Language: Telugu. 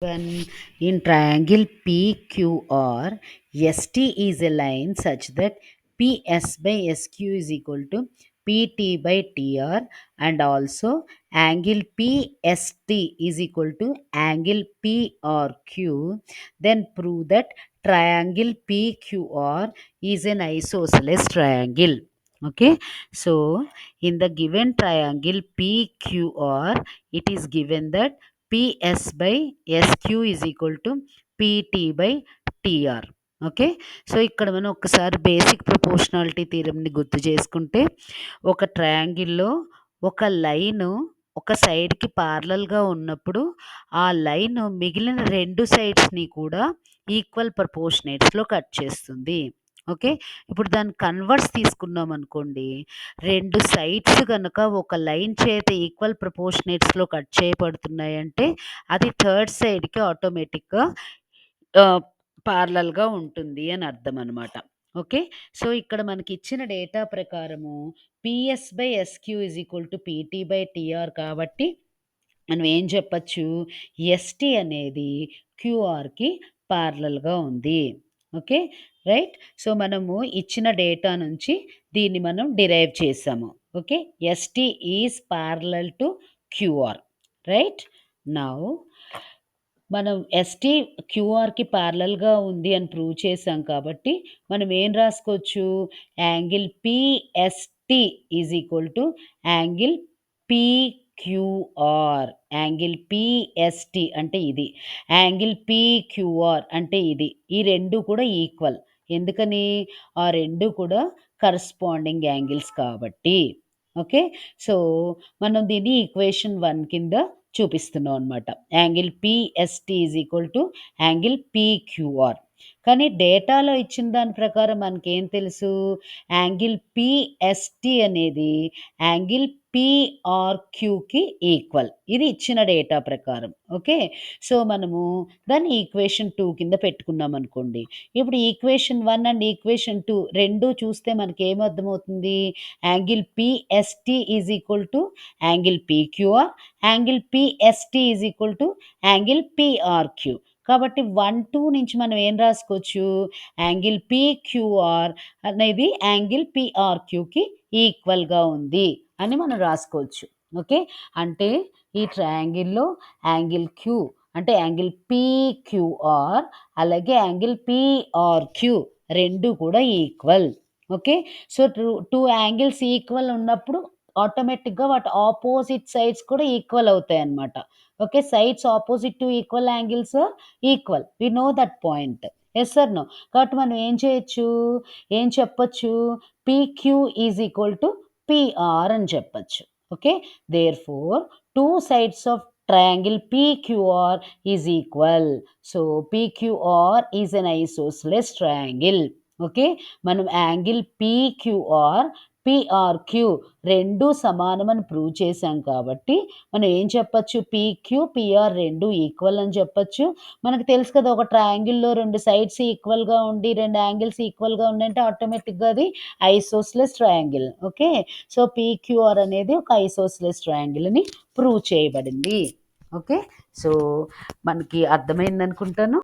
When in triangle PQR, ST is a line such that PS by SQ is equal to PT by TR, and also angle PST is equal to angle PRQ. Then prove that triangle PQR is an isosceles triangle. Okay, so in the given triangle PQR, it is given that PS by SQ is equal to PT by TR. Okay, so ఇక్కడ మనం ఒకసారి బేసిక్ ప్రపోర్షనాలిటీ థీరంని గుర్తు చేసుకుంటే, ఒక ట్రయాంగిల్లో ఒక లైను ఒక సైడ్కి ప్యారలల్గా ఉన్నప్పుడు ఆ లైన్ మిగిలిన రెండు సైడ్స్ని కూడా ఈక్వల్ ప్రపోర్షనేట్స్లో కట్ చేస్తుంది. ఓకే, ఇప్పుడు దాని కన్వర్స్ తీసుకున్నాం అనుకోండి, రెండు సైడ్స్ కనుక ఒక లైన్ చేత ఈక్వల్ ప్రపోర్షనేట్స్లో కట్ చేయబడుతున్నాయంటే అది థర్డ్ సైడ్కి ఆటోమేటిక్గా ప్యారలల్గా ఉంటుంది అని అర్థం అనమాట. ఓకే, సో ఇక్కడ మనకి ఇచ్చిన డేటా ప్రకారము PS by SQ is equal to PT by TR కాబట్టి మనం ఏం చెప్పచ్చు, ఎస్టీ అనేది క్యూఆర్కి ప్యారలల్గా ఉంది. Okay, right. సో మనము ఇచ్చిన డేటా నుంచి దీన్ని మనం డిరైవ్ చేసాము. Okay, ST is parallel to QR. Right, now మనం ఎస్టీ క్యూఆర్కి ప్యారలల్గా ఉంది అని ప్రూవ్ చేసాం కాబట్టి మనం ఏం రాసుకోవచ్చు, angle PST is equal to angle PQR. Angle PST అంటే ఇది, యాంగిల్ పిక్యూఆర్ అంటే ఇది. ఈ రెండు కూడా ఈక్వల్. ఎందుకని, ఆ రెండు కూడా కరస్పాండింగ్ యాంగిల్స్ కాబట్టి. ఓకే, సో మనం దీన్ని ఈక్వేషన్ 1 కింద చూపిస్తున్నాం అనమాట. Angle PST is equal to angle PQR. కానీ డేటాలో ఇచ్చిన దాని ప్రకారం మనకేం తెలుసు, యాంగిల్ పిఎస్టీ అనేది యాంగిల్ పిఆర్క్యూకి ఈక్వల్. ఇది ఇచ్చిన డేటా ప్రకారం. ఓకే, సో మనము దాన్ని ఈక్వేషన్ 2 కింద పెట్టుకున్నాం అనుకోండి. ఇప్పుడు ఈక్వేషన్ 1 అండ్ ఈక్వేషన్ 2 రెండు చూస్తే మనకి ఏమర్థమవుతుంది, angle PST is equal to angle PQR, angle PST is equal to angle PRQ. కాబట్టి 1, 2 నుంచి మనం ఏం రాసుకోవచ్చు, యాంగిల్ పిక్యూఆర్ అనేది యాంగిల్ పిఆర్క్యూకి ఈక్వల్గా ఉంది అని మనం రాసుకోవచ్చు. ఓకే, అంటే ఈ ట్రయాంగిల్లో యాంగిల్ క్యూ అంటే యాంగిల్ పిక్యూఆర్ అలాగే యాంగిల్ పిఆర్క్యూ రెండు కూడా equal. Okay, so two angles equal ఉన్నప్పుడు ఆటోమేటిక్గా వాటి ఆపోజిట్ సైడ్స్ కూడా ఈక్వల్ అవుతాయి అన్నమాట. Okay, sides opposite to equal angles equal, we know that point. Yes or no? కాబట్టి మనం ఏం చేయొచ్చు, ఏం చెప్పొచ్చు, PQ is equal to PR అని చెప్పచ్చు. Okay, therefore two sides of triangle PQR is equal. So PQR is an isosceles triangle. Okay, మనం యాంగిల్ PQR PRQ రెండు సమానమని ప్రూవ్ చేశాం కాబట్టి మనం ఏం చెప్పచ్చు, PQ PR రెండు ఈక్వల్ అని చెప్పచ్చు. మనకు తెలుసు కదా, ఒక ట్రయాంగిల్లో రెండు సైడ్స్ ఈక్వల్గా ఉండి రెండు యాంగిల్స్ ఈక్వల్గా ఉన్నాయంటే ఆటోమేటిక్గా అది isosceles triangle. Okay, so PQR అనేది ఒక ఐసోస్లెస్ ట్రయాంగిల్ అని ప్రూవ్ చేయబడింది. ఓకే, సో మనకి అర్థమైంది అనుకుంటాను.